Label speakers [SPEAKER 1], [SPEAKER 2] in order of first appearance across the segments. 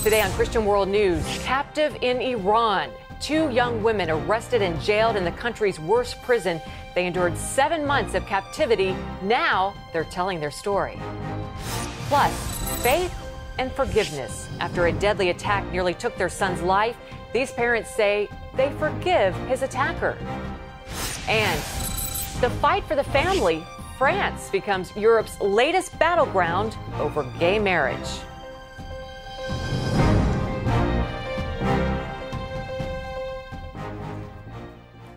[SPEAKER 1] Today on Christian World News, captive in Iran. 2 young women arrested and jailed in the country's worst prison. They endured 7 months of captivity. Now they're telling their story. Plus, faith and forgiveness. After a deadly attack nearly took their son's life, these parents say they forgive his attacker. And the fight for the family. France becomes Europe's latest battleground over gay marriage.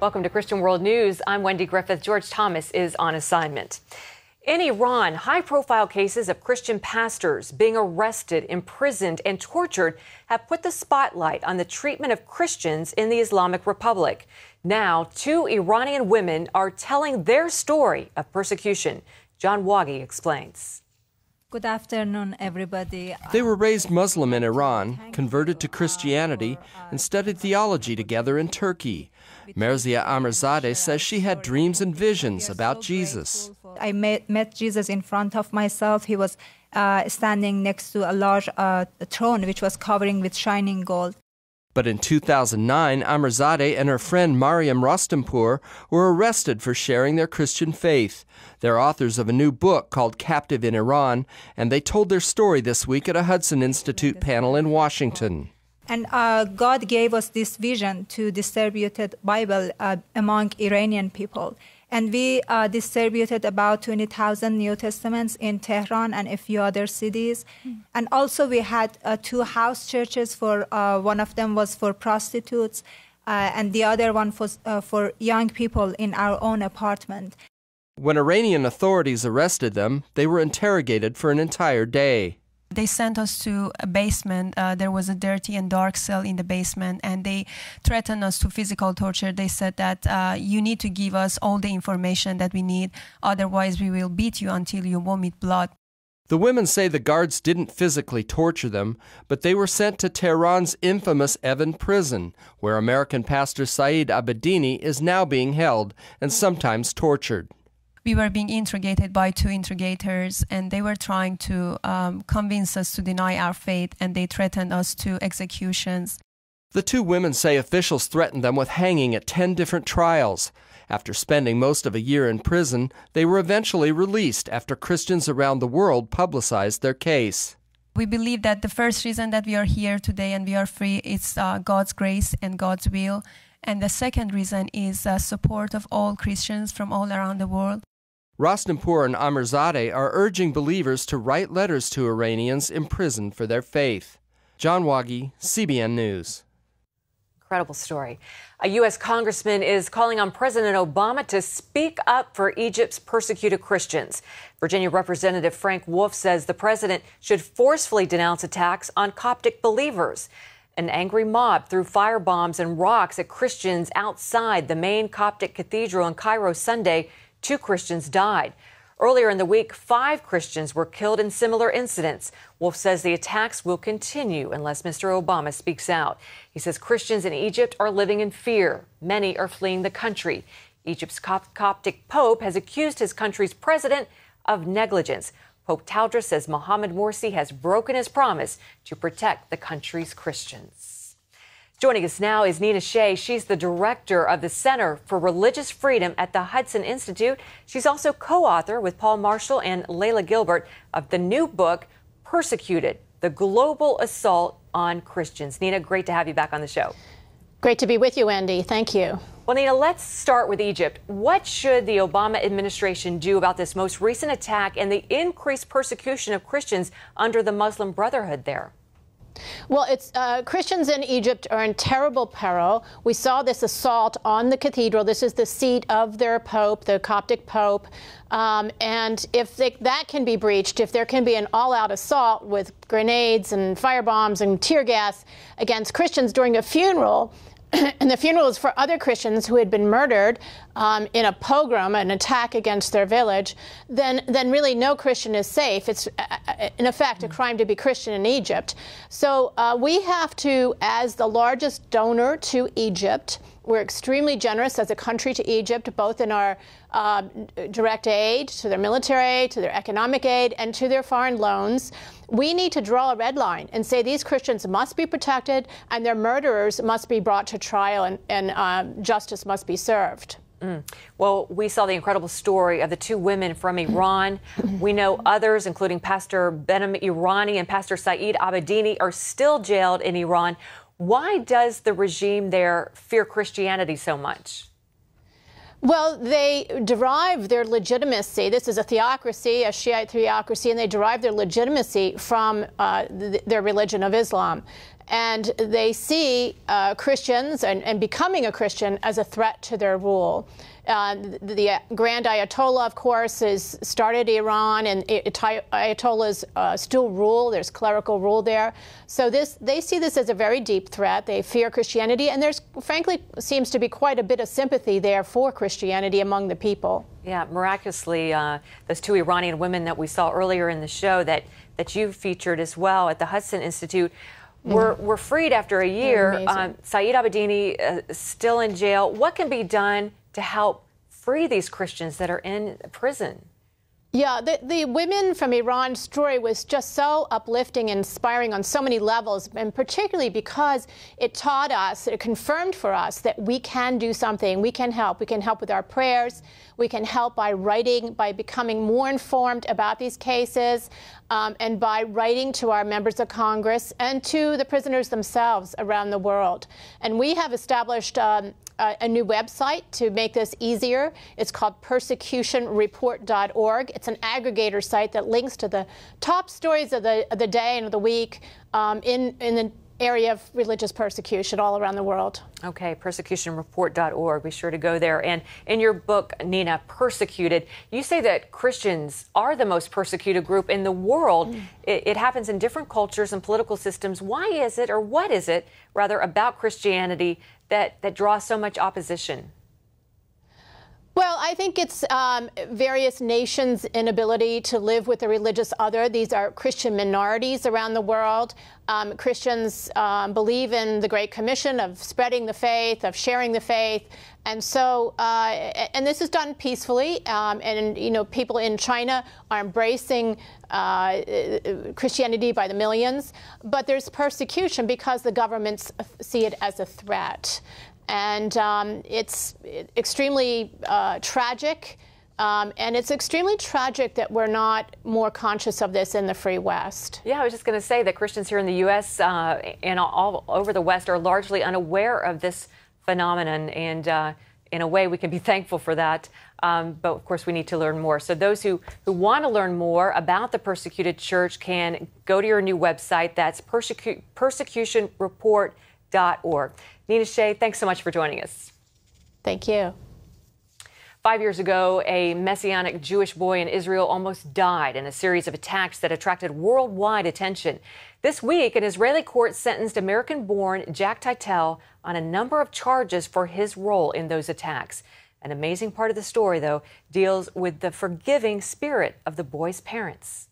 [SPEAKER 1] Welcome to Christian World News. I'm Wendy Griffith. George Thomas is on assignment. In Iran, high-profile cases of Christian pastors being arrested, imprisoned, and tortured have put the spotlight on the treatment of Christians in the Islamic Republic. Now, 2 Iranian women are telling their story of persecution. John Wagi explains.
[SPEAKER 2] Good afternoon, everybody.
[SPEAKER 3] They were raised Muslim in Iran, converted to Christianity, and studied theology together in Turkey. Merzia Amirzadeh says she had dreams and visions about Jesus.
[SPEAKER 2] I met Jesus in front of myself. He was standing next to a large throne, which was covering with shining gold.
[SPEAKER 3] But in 2009, Amirzadeh and her friend Mariam Rostampour were arrested for sharing their Christian faith. They're authors of a new book called Captive in Iran, and they told their story this week at a Hudson Institute panel in Washington.
[SPEAKER 2] And God gave us this vision to distribute the Bible among Iranian people. And we distributed about 20,000 New Testaments in Tehran and a few other cities. And also we had 2 house churches. One of them was for prostitutes, and the other one was for young people in our own apartment.
[SPEAKER 3] When Iranian authorities arrested them, they were interrogated for an entire day.
[SPEAKER 4] They sent us to a basement. There was a dirty and dark cell in the basement, and they threatened us to physical torture. They said that you need to give us all the information that we need, otherwise we will beat you until you vomit blood.
[SPEAKER 3] The women say the guards didn't physically torture them, but they were sent to Tehran's infamous Evin prison, where American pastor Saeed Abedini is now being held and sometimes tortured.
[SPEAKER 4] We were being interrogated by 2 interrogators, and they were trying to convince us to deny our faith, and they threatened us to executions.
[SPEAKER 3] The 2 women say officials threatened them with hanging at 10 different trials. After spending most of a year in prison, they were eventually released after Christians around the world publicized their case.
[SPEAKER 4] We believe that the first reason that we are here today and we are free is God's grace and God's will. And the second reason is support of all Christians from all around the world.
[SPEAKER 3] Rostampour and Amirzadeh are urging believers to write letters to Iranians imprisoned for their faith. John Wagi, CBN News.
[SPEAKER 1] Incredible story. A U.S. congressman is calling on President Obama to speak up for Egypt's persecuted Christians. Virginia Representative Frank Wolf says the president should forcefully denounce attacks on Coptic believers. An angry mob threw firebombs and rocks at Christians outside the main Coptic cathedral in Cairo Sunday. 2 Christians died. Earlier in the week, 5 Christians were killed in similar incidents. Wolf says the attacks will continue unless Mr. Obama speaks out. He says Christians in Egypt are living in fear. Many are fleeing the country. Egypt's Coptic Pope has accused his country's president of negligence. Pope Tewodros says Mohamed Morsi has broken his promise to protect the country's Christians. Joining us now is Nina Shea. She's the director of the Center for Religious Freedom at the Hudson Institute. She's also co-author with Paul Marshall and Layla Gilbert of the new book, Persecuted, The Global Assault on Christians. Nina, great to have you back on the show.
[SPEAKER 5] Great to be with you, Wendy. Thank you.
[SPEAKER 1] Well, Nina, let's start with Egypt. What should the Obama administration do about this most recent attack and the increased persecution of Christians under the Muslim Brotherhood there?
[SPEAKER 5] Well, Christians in Egypt are in terrible peril. We saw this assault on the cathedral. This is the seat of their pope, the Coptic pope. And if that can be breached, if there can be an all-out assault with grenades and firebombs and tear gas against Christians during a funeral, and the funeral is for other Christians who had been murdered in a pogrom, an attack against their village, then really no Christian is safe. It's, in effect, a crime to be Christian in Egypt. So we have to, as the largest donor to Egypt, We're extremely generous as a country to Egypt, both in our direct aid, to their military aid, to their economic aid, and to their foreign loans. We need to draw a red line and say these Christians must be protected and their murderers must be brought to trial and justice must be served.
[SPEAKER 1] Well, we saw the incredible story of the two women from Iran. We know others, including Pastor Behnam Irani and Pastor Saeed Abedini, are still jailed in Iran. Why does the regime there fear Christianity so much?
[SPEAKER 5] Well, they derive their legitimacy. This is a theocracy, a Shiite theocracy, and they derive their legitimacy from their religion of Islam. And they see Christians and becoming a Christian as a threat to their rule. The Grand Ayatollah, of course, has started Iran, and Ayatollahs still rule. There's clerical rule there. So they see this as a very deep threat. They fear Christianity, and there's, frankly, seems to be quite a bit of sympathy there for Christianity among the people.
[SPEAKER 1] Yeah, miraculously, those two Iranian women that we saw earlier in the show that you featured as well at the Hudson Institute were freed after a year. Saeed Abedini still in jail. What can be done to help free these Christians that are in prison?
[SPEAKER 5] Yeah, the women from Iran's story was just so uplifting and inspiring on so many levels, and particularly because it taught us, it confirmed for us that we can do something. We can help. We can help with our prayers. We can help by writing, by becoming more informed about these cases, and by writing to our members of Congress and to the prisoners themselves around the world. And we have established a new website to make this easier. It's called persecutionreport.org. It's an aggregator site that links to the top stories of the day and of the week in the area of religious persecution all around the world.
[SPEAKER 1] Okay, persecutionreport.org. Be sure to go there. And in your book, Nina, Persecuted, you say that Christians are the most persecuted group in the world. It happens in different cultures and political systems. Why is it, or what is it, rather, about Christianity that draws so much opposition?
[SPEAKER 5] Well, I think it's various nations' inability to live with the religious other. These are Christian minorities around the world. Christians believe in the Great Commission of spreading the faith, of sharing the faith. And so, and this is done peacefully. And, you know, people in China are embracing Christianity by the millions. But there's persecution because the governments see it as a threat. And it's extremely tragic, and it's extremely tragic that we're not more conscious of this in the Free West.
[SPEAKER 1] Yeah, I was just going to say that Christians here in the U.S. And all over the West are largely unaware of this phenomenon, and in a way we can be thankful for that. But of course we need to learn more. So those who want to learn more about the persecuted church can go to your new website. That's persecutionreport.org. Nina Shea, thanks so much for joining us.
[SPEAKER 5] Thank you.
[SPEAKER 1] 5 years ago, a Messianic Jewish boy in Israel almost died in a series of attacks that attracted worldwide attention. This week, an Israeli court sentenced American-born Jack Titel on a number of charges for his role in those attacks. An amazing part of the story, though, deals with the forgiving spirit of the boy's parents.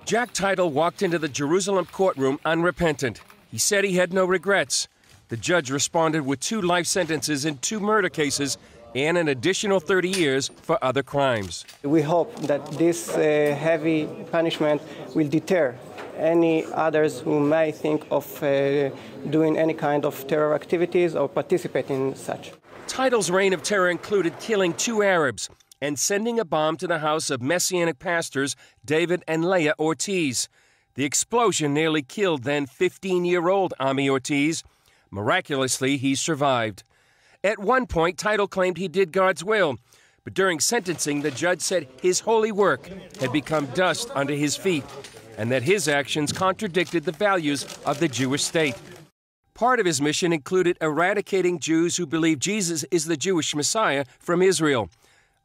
[SPEAKER 6] Jack Titel walked into the Jerusalem courtroom unrepentant. He said he had no regrets. The judge responded with 2 life sentences in 2 murder cases and an additional 30 years for other crimes.
[SPEAKER 7] We hope that this heavy punishment will deter any others who may think of doing any kind of terror activities or participating in such.
[SPEAKER 6] Titel's reign of terror included killing 2 Arabs and sending a bomb to the house of Messianic pastors David and Leah Ortiz. The explosion nearly killed then 15-year-old Ami Ortiz. Miraculously, he survived. At one point, Titel claimed he did God's will, but during sentencing, the judge said his holy work had become dust under his feet and that his actions contradicted the values of the Jewish state. Part of his mission included eradicating Jews who believe Jesus is the Jewish Messiah from Israel.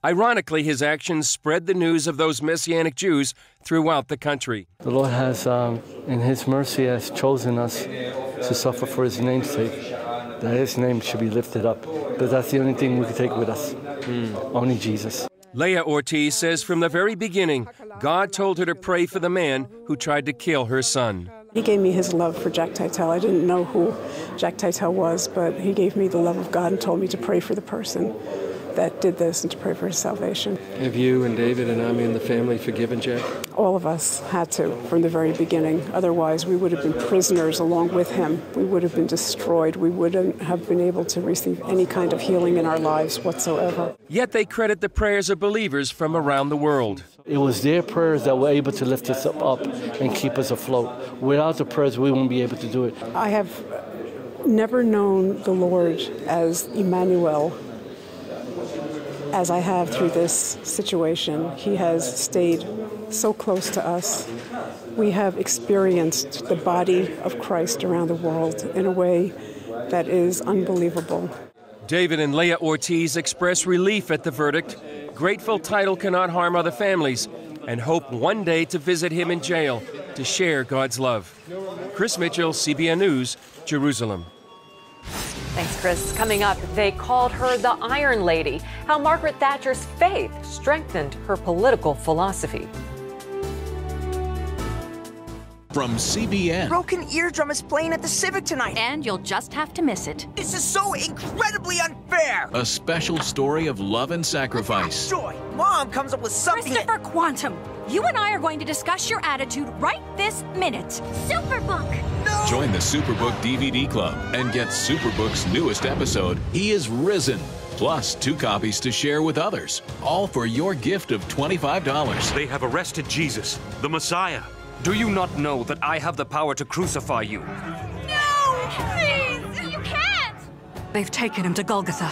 [SPEAKER 6] Ironically, his actions spread the news of those Messianic Jews throughout the country.
[SPEAKER 8] The Lord has, in His mercy, has chosen us to suffer for His name's sake, that His name should be lifted up. But that's the only thing we can take with us, only Jesus.
[SPEAKER 6] Leah Ortiz says from the very beginning, God told her to pray for the man who tried to kill her son.
[SPEAKER 9] He gave me his love for Jack Tytell. I didn't know who Jack Tytell was, but he gave me the love of God and told me to pray for the person that did this and to pray for his salvation.
[SPEAKER 3] Have you and David and Ami and the family forgiven Jack?
[SPEAKER 9] All of us had to from the very beginning. Otherwise, we would have been prisoners along with him. We would have been destroyed. We wouldn't have been able to receive any kind of healing in our lives whatsoever.
[SPEAKER 6] Yet they credit the prayers of believers from around the world.
[SPEAKER 8] It was their prayers that were able to lift us up and keep us afloat. Without the prayers, we wouldn't be able to do it.
[SPEAKER 9] I have never known the Lord as Emmanuel as I have through this situation. He has stayed so close to us. We have experienced the body of Christ around the world in a way that is unbelievable.
[SPEAKER 6] David and Leah Ortiz express relief at the verdict, grateful Tytell cannot harm other families, and hope one day to visit him in jail to share God's love. Chris Mitchell, CBN News, Jerusalem.
[SPEAKER 1] Thanks, Chris. Coming up, they called her the Iron Lady, how Margaret Thatcher's faith strengthened her political philosophy.
[SPEAKER 10] From CBN.
[SPEAKER 11] Broken Eardrum is playing at the Civic tonight.
[SPEAKER 12] And you'll just have to miss it.
[SPEAKER 11] This is so incredibly unfair.
[SPEAKER 10] A special story of love and sacrifice.
[SPEAKER 11] Joy, Mom comes up with something.
[SPEAKER 12] Christopher Quantum, you and I are going to discuss your attitude right this minute. Superbook.
[SPEAKER 11] No.
[SPEAKER 10] Join the Superbook DVD Club and get Superbook's newest episode, He is Risen. Plus 2 copies to share with others. All for your gift of $25.
[SPEAKER 13] They have arrested Jesus, the Messiah. Do you not know that I have the power to crucify you?
[SPEAKER 12] No! Please! You can't!
[SPEAKER 14] They've taken him to Golgotha.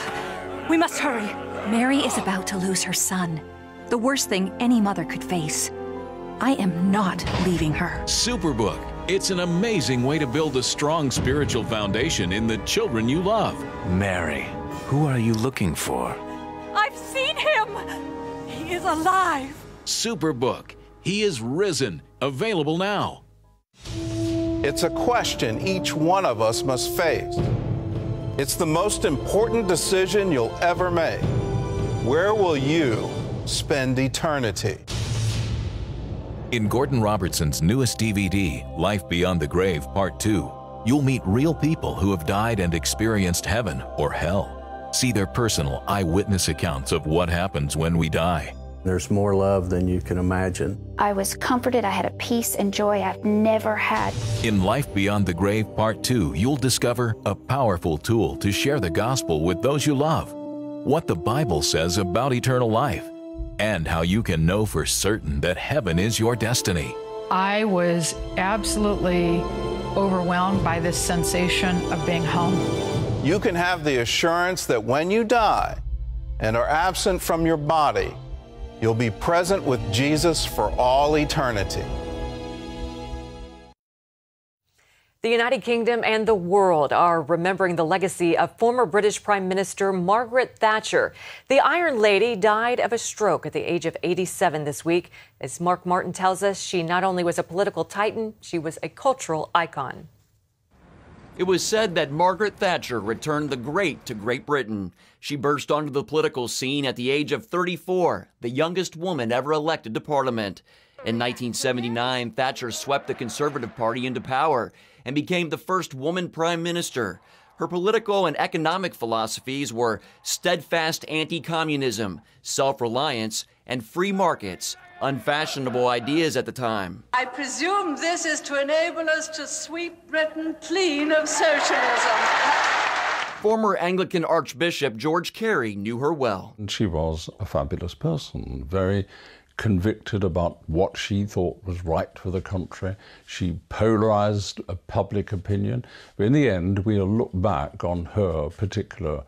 [SPEAKER 14] We must hurry.
[SPEAKER 12] Mary is about to lose her son. The worst thing any mother could face. I am not leaving her.
[SPEAKER 10] Superbook. It's an amazing way to build a strong spiritual foundation in the children you love.
[SPEAKER 13] Mary, who are you looking for?
[SPEAKER 14] I've seen him! He is alive!
[SPEAKER 10] Superbook. He is Risen. Available now.
[SPEAKER 15] It's a question each one of us must face. It's the most important decision you'll ever make. Where will you spend eternity?
[SPEAKER 10] In Gordon Robertson's newest DVD, Life Beyond the Grave Part 2, you'll meet real people who have died and experienced heaven or hell. See their personal eyewitness accounts of what happens when we die.
[SPEAKER 16] There's more love than you can imagine.
[SPEAKER 17] I was comforted. I had a peace and joy I've never had.
[SPEAKER 10] In Life Beyond the Grave Part 2, you'll discover a powerful tool to share the gospel with those you love, what the Bible says about eternal life, and how you can know for certain that heaven is your destiny.
[SPEAKER 18] I was absolutely overwhelmed by this sensation of being home.
[SPEAKER 15] You can have the assurance that when you die and are absent from your body, you'll be present with Jesus for all eternity.
[SPEAKER 1] The United Kingdom and the world are remembering the legacy of former British Prime Minister Margaret Thatcher. The Iron Lady died of a stroke at the age of 87 this week. As Mark Martin tells us, she not only was a political titan, she was a cultural icon.
[SPEAKER 19] It was said that Margaret Thatcher returned the great to Great Britain. She burst onto the political scene at the age of 34, the youngest woman ever elected to Parliament. In 1979, Thatcher swept the Conservative Party into power and became the first woman prime minister. Her political and economic philosophies were steadfast anti-communism, self-reliance, and free markets, unfashionable ideas at the time.
[SPEAKER 20] I presume this is to enable us to sweep Britain clean of socialism.
[SPEAKER 19] Former Anglican Archbishop George Carey knew her well.
[SPEAKER 21] She was a fabulous person, very convicted about what she thought was right for the country. She polarized public opinion. But in the end, we'll look back on her particular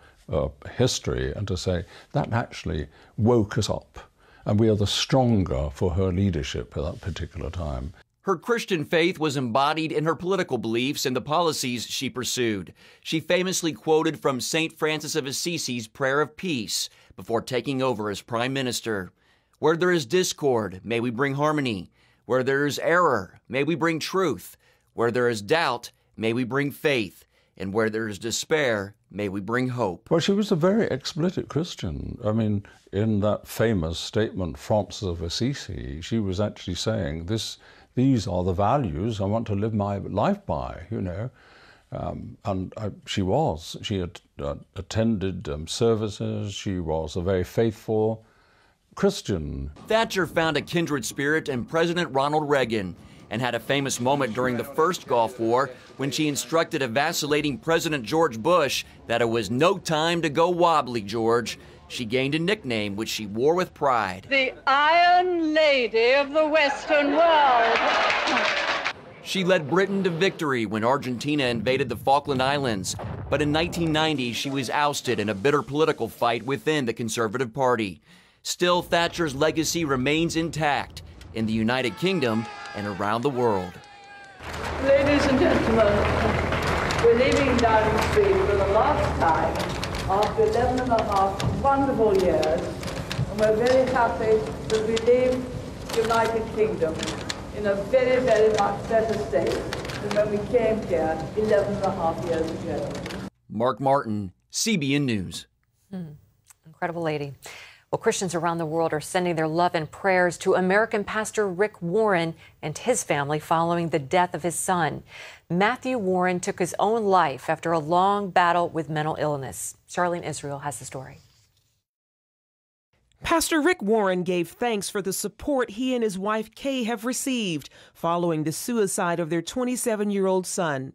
[SPEAKER 21] history and to say that actually woke us up. And we are the stronger for her leadership at that particular time.
[SPEAKER 19] Her Christian faith was embodied in her political beliefs and the policies she pursued. She famously quoted from St. Francis of Assisi's prayer of peace before taking over as prime minister. Where there is discord, may we bring harmony. Where there is error, may we bring truth. Where there is doubt, may we bring faith. And where there is despair, may we bring hope.
[SPEAKER 21] Well, she was a very explicit Christian. I mean, in that famous statement, Francis of Assisi, she was actually saying this these are the values I want to live my life by, you know. She had attended services, she was a very faithful Christian.
[SPEAKER 19] Thatcher found a kindred spirit in President Ronald Reagan and had a famous moment during the first Gulf War when she instructed a vacillating President George Bush that it was no time to go wobbly, George. She gained a nickname which she wore with pride.
[SPEAKER 20] The Iron Lady of the Western world.
[SPEAKER 19] She led Britain to victory when Argentina invaded the Falkland Islands. But in 1990, she was ousted in a bitter political fight within the Conservative Party. Still, Thatcher's legacy remains intact in the United Kingdom and around the world.
[SPEAKER 20] Ladies and gentlemen, we're leaving Downing Street for the last time after 11 and a half wonderful years. And we're very happy that we leave the United Kingdom in a very, very much better state than when we came here 11 and a half years ago.
[SPEAKER 19] Mark Martin, CBN News.
[SPEAKER 1] Incredible lady. Well, Christians around the world are sending their love and prayers to American pastor Rick Warren and his family following the death of his son. Matthew Warren took his own life after a long battle with mental illness. Charlene Israel has the story.
[SPEAKER 2] Pastor Rick Warren gave thanks for the support he and his wife Kay have received following the suicide of their 27-year-old son.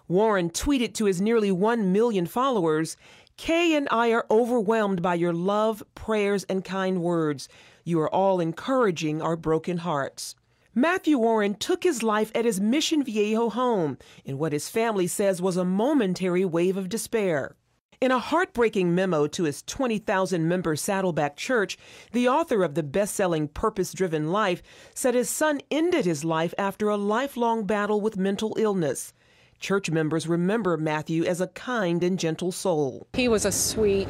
[SPEAKER 2] Warren tweeted to his nearly 1 million followers, "Kay and I are overwhelmed by your love, prayers, and kind words. You are all encouraging our broken hearts." Matthew Warren took his life at his Mission Viejo home in what his family says was a momentary wave of despair. In a heartbreaking memo to his 20,000-member Saddleback Church, the author of the best-selling Purpose-Driven Life said his son ended his life after a lifelong battle with mental illness. Church members remember Matthew as a kind and gentle soul.
[SPEAKER 22] He was a sweet,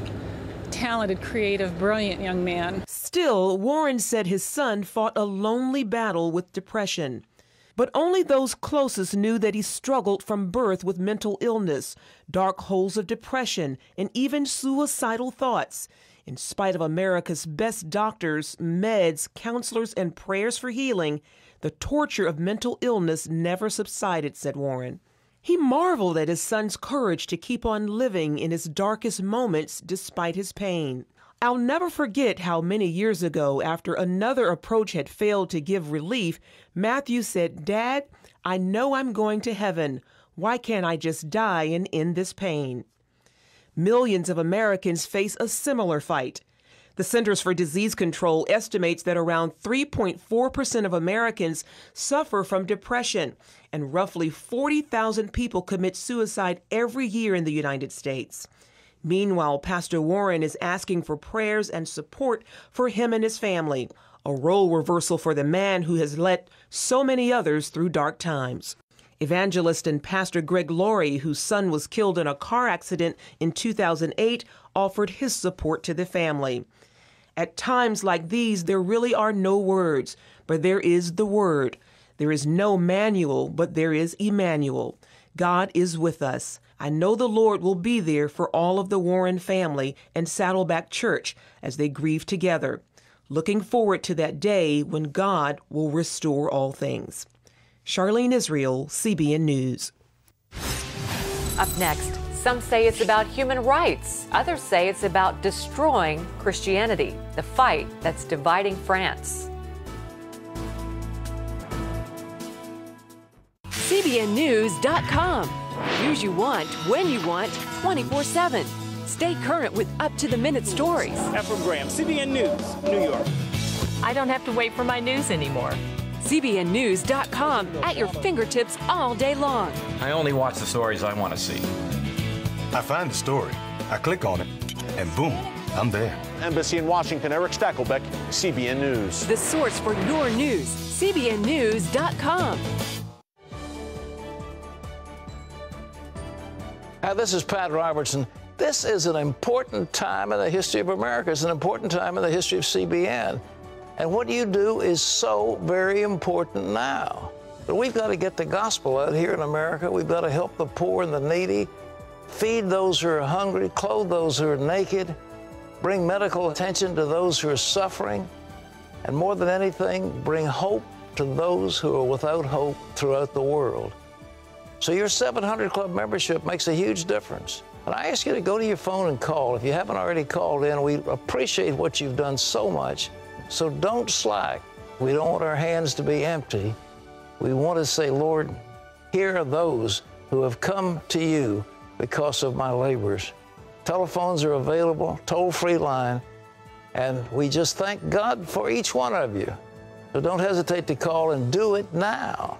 [SPEAKER 22] talented, creative, brilliant young man.
[SPEAKER 2] Still, Warren said his son fought a lonely battle with depression. But only those closest knew that he struggled from birth with mental illness, dark holes of depression, and even suicidal thoughts. In spite of America's best doctors, meds, counselors, and prayers for healing, the torture of mental illness never subsided, said Warren. He marveled at his son's courage to keep on living in his darkest moments despite his pain. I'll never forget how many years ago, after another approach had failed to give relief, Matthew said, "Dad, I know I'm going to heaven. Why can't I just die and end this pain?" Millions of Americans face a similar fight. The Centers for Disease Control estimates that around 3.4% of Americans suffer from depression, and roughly 40,000 people commit suicide every year in the United States. Meanwhile, Pastor Warren is asking for prayers and support for him and his family, a role reversal for the man who has led so many others through dark times. Evangelist and Pastor Greg Laurie, whose son was killed in a car accident in 2008, offered his support to the family. At times like these, there really are no words, but there is the Word. There is no manual, but there is Emmanuel. God is with us. I know the Lord will be there for all of the Warren family and Saddleback Church as they grieve together. Looking forward to that day when God will restore all things. Charlene Israel, CBN News.
[SPEAKER 1] Up next, some say it's about human rights. Others say it's about destroying Christianity, the fight that's dividing France.
[SPEAKER 23] CBNnews.com. News you want, when you want, 24/7. Stay current with up-to-the-minute stories.
[SPEAKER 24] Efrem Graham, CBN News, New York.
[SPEAKER 23] I don't have to wait for my news anymore. CBNnews.com at your fingertips all day long.
[SPEAKER 25] I only watch the stories I want to see.
[SPEAKER 26] I find the story, I click on it, and boom, I'm there.
[SPEAKER 24] Embassy in Washington, Eric Stakelbeck, CBN News.
[SPEAKER 23] The source for your news, CBNnews.com.
[SPEAKER 27] Hi, this is Pat Robertson. This is an important time in the history of America. It's an important time in the history of CBN. And what you do is so very important now. But we've got to get the gospel out here in America. We've got to help the poor and the needy, feed those who are hungry, clothe those who are naked, bring medical attention to those who are suffering, and more than anything, bring hope to those who are without hope throughout the world. So your 700 Club membership makes a huge difference. And I ask you to go to your phone and call. If you haven't already called in, we appreciate what you've done so much. So don't slack. We don't want our hands to be empty. We want to say, Lord, here are those who have come to you because of my labors. Telephones are available, toll-free line, and we just thank God for each one of you. So don't hesitate to call and do it now.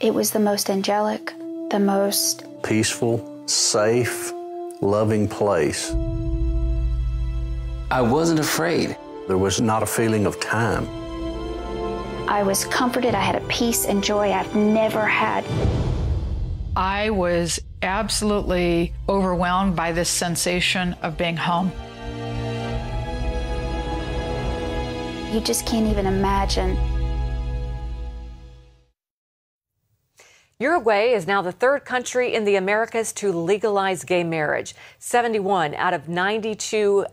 [SPEAKER 17] It was the most angelic, the most
[SPEAKER 16] peaceful, safe, loving place.
[SPEAKER 3] I wasn't afraid.
[SPEAKER 16] There was not a feeling of time.
[SPEAKER 17] I was comforted. I had a peace and joy I've never had.
[SPEAKER 18] I was absolutely overwhelmed by this sensation of being home.
[SPEAKER 17] You just can't even imagine.
[SPEAKER 1] Uruguay is now the third country in the Americas to legalize gay marriage. 71 out of 92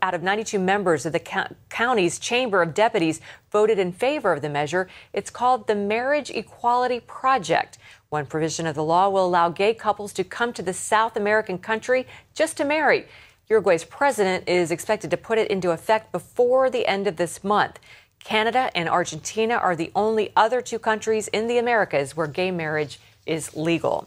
[SPEAKER 1] members of the county's Chamber of Deputies voted in favor of the measure. It's called the Marriage Equality Project. One provision of the law will allow gay couples to come to the South American country just to marry. Uruguay's president is expected to put it into effect before the end of this month. Canada and Argentina are the only other two countries in the Americas where gay marriage is legal.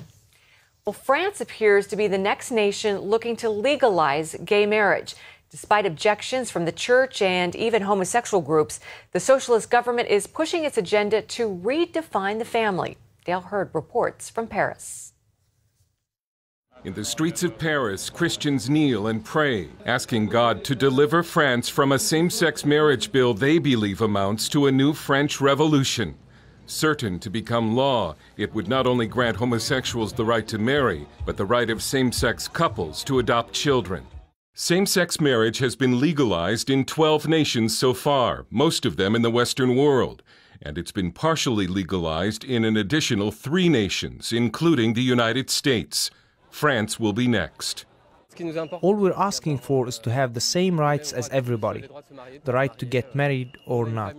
[SPEAKER 1] Well, France appears to be the next nation looking to legalize gay marriage. Despite objections from the church and even homosexual groups, the socialist government is pushing its agenda to redefine the family. Dale Hurd reports from Paris.
[SPEAKER 4] In the streets of Paris, Christians kneel and pray, asking God to deliver France from a same-sex marriage bill they believe amounts to a new French Revolution. Certain to become law, it would not only grant homosexuals the right to marry, but the right of same-sex couples to adopt children. Same-sex marriage has been legalized in 12 nations so far, most of them in the Western world, and it's been partially legalized in an additional 3 nations, including the United States. France will be next.
[SPEAKER 5] All we're asking for is to have the same rights as everybody, the right to get married or not.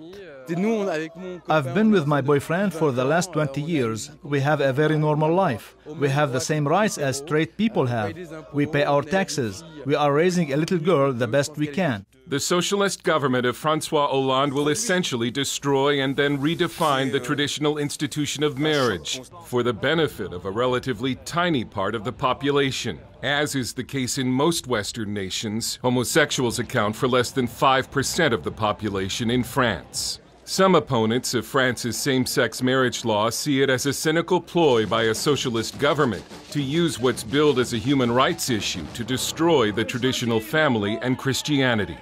[SPEAKER 6] I've been with my boyfriend for the last 20 years. We have a very normal life. We have the same rights as straight people have. We pay our taxes. We are raising a little girl the best we can.
[SPEAKER 4] The socialist government of François Hollande will essentially destroy and then redefine the traditional institution of marriage for the benefit of a relatively tiny part of the population. As is the case in most Western nations, homosexuals account for less than 5% of the population in France. Some opponents of France's same-sex marriage law see it as a cynical ploy by a socialist government to use what's billed as a human rights issue to destroy the traditional family and Christianity.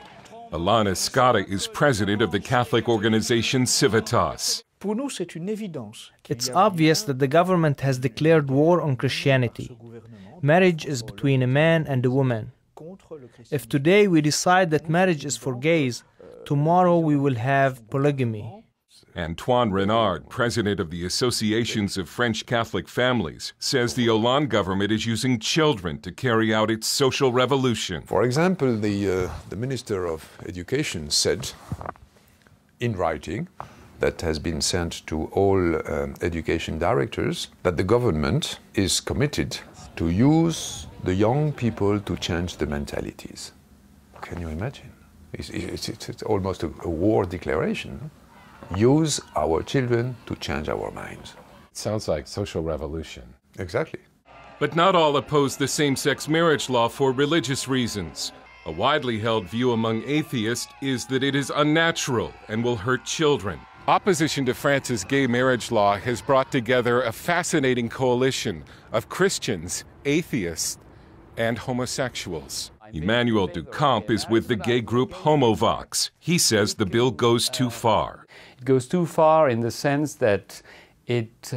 [SPEAKER 4] Alana Scotta is president of the Catholic organization Civitas.
[SPEAKER 5] It's obvious that the government has declared war on Christianity. Marriage is between a man and a woman. If today we decide that marriage is for gays, tomorrow we will have polygamy.
[SPEAKER 4] Antoine Renard, president of the Associations of French Catholic Families, says the Hollande government is using children to carry out its social revolution.
[SPEAKER 7] For example, the Minister of Education said in writing that has been sent to all education directors that the government is committed to use the young people to change the mentalities. Can you imagine? It's almost a war declaration. Use our children to change our minds.
[SPEAKER 4] Sounds like social revolution.
[SPEAKER 7] Exactly.
[SPEAKER 4] But not all oppose the same-sex marriage law for religious reasons. A widely held view among atheists is that it is unnatural and will hurt children. Opposition to France's gay marriage law has brought together a fascinating coalition of Christians, atheists, and homosexuals. Emmanuel Ducamp is with the gay group Homovox. He says the bill goes too far.
[SPEAKER 8] It goes too far in the sense that it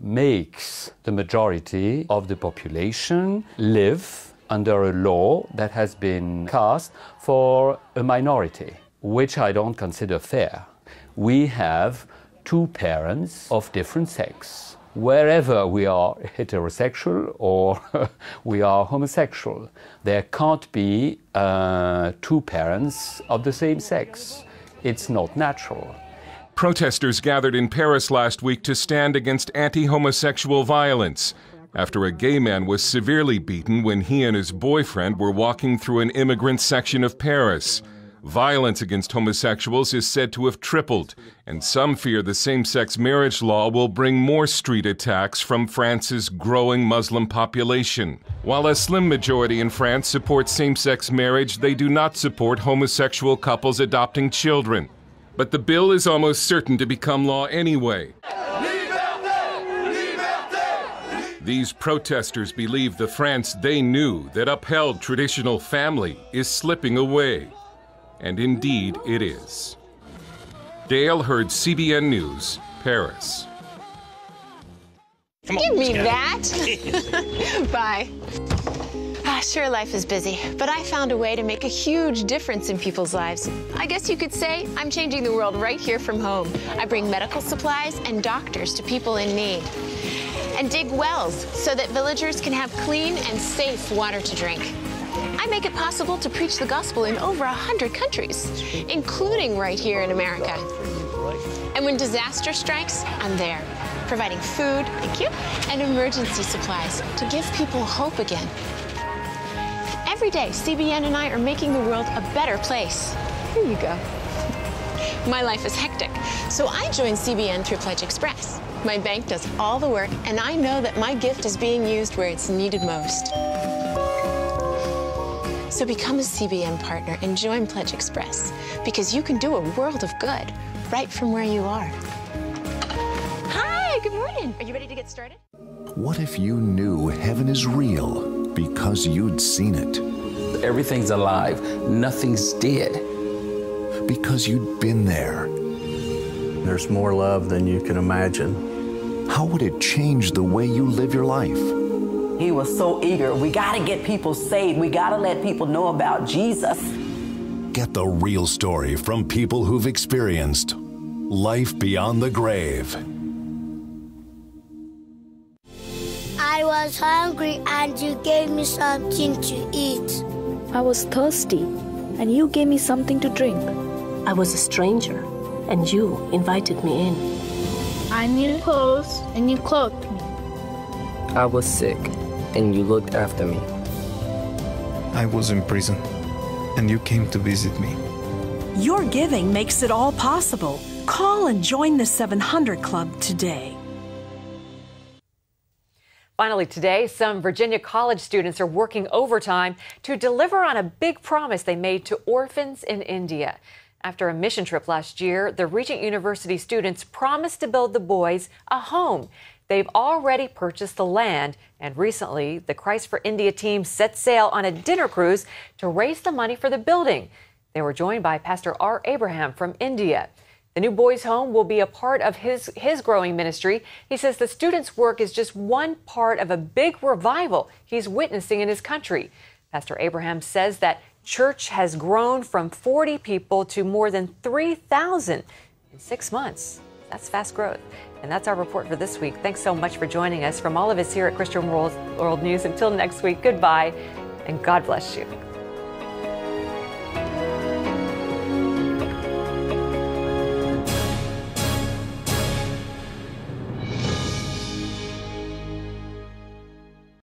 [SPEAKER 8] makes the majority of the population live under a law that has been cast for a minority, which I don't consider fair. We have 2 parents of different sex, wherever we are heterosexual or we are homosexual. There can't be 2 parents of the same sex. It's not natural.
[SPEAKER 4] Protesters gathered in Paris last week to stand against anti-homosexual violence after a gay man was severely beaten when he and his boyfriend were walking through an immigrant section of Paris. Violence against homosexuals is said to have tripled, and some fear the same-sex marriage law will bring more street attacks from France's growing Muslim population. While a slim majority in France support same-sex marriage, they do not support homosexual couples adopting children. But the bill is almost certain to become law anyway. These protesters believe the France they knew that upheld traditional family is slipping away. And indeed it is. Dale Hurd, CBN News, Paris.
[SPEAKER 3] Give me that. Bye. Sure, life is busy, but I found a way to make a huge difference in people's lives. I guess you could say I'm changing the world right here from home. I bring medical supplies and doctors to people in need, and dig wells so that villagers can have clean and safe water to drink. I make it possible to preach the gospel in over 100 countries, including right here in America. And when disaster strikes, I'm there, providing food, thank you, and emergency supplies to give people hope again. Every day, CBN and I are making the world a better place. Here you go. My life is hectic, so I joined CBN through Pledge Express. My bank does all the work, and I know that my gift is being used where it's needed most. So become a CBN partner and join Pledge Express, because you can do a world of good right from where you are. Hi, good morning. Are you ready to get started?
[SPEAKER 9] What if you knew heaven is real because you'd seen it?
[SPEAKER 10] Everything's alive, nothing's dead.
[SPEAKER 9] Because you'd been there.
[SPEAKER 16] There's more love than you can imagine.
[SPEAKER 9] How would it change the way you live your life?
[SPEAKER 11] He was so eager. We got to get people saved. We got to let people know about Jesus.
[SPEAKER 9] Get the real story from people who've experienced life beyond the grave.
[SPEAKER 12] I was hungry and you gave me something to eat.
[SPEAKER 13] I was thirsty and you gave me something to drink.
[SPEAKER 14] I was a stranger and you invited me in.
[SPEAKER 12] I needed clothes and you clothed me.
[SPEAKER 28] I was sick and you looked after me.
[SPEAKER 29] I was in prison and you came to visit me.
[SPEAKER 30] Your giving makes it all possible. Call and join the 700 Club today.
[SPEAKER 1] Finally today, some Virginia college students are working overtime to deliver on a big promise they made to orphans in India. After a mission trip last year, the Regent University students promised to build the boys a home. They've already purchased the land, and recently the Christ for India team set sail on a dinner cruise to raise the money for the building. They were joined by Pastor R. Abraham from India. The new boys' home will be a part of his growing ministry. He says the students' work is just one part of a big revival he's witnessing in his country. Pastor Abraham says that church has grown from 40 people to more than 3,000 in 6 months. That's fast growth. And that's our report for this week. Thanks so much for joining us. From all of us here at Christian World News, until next week, goodbye and God bless you.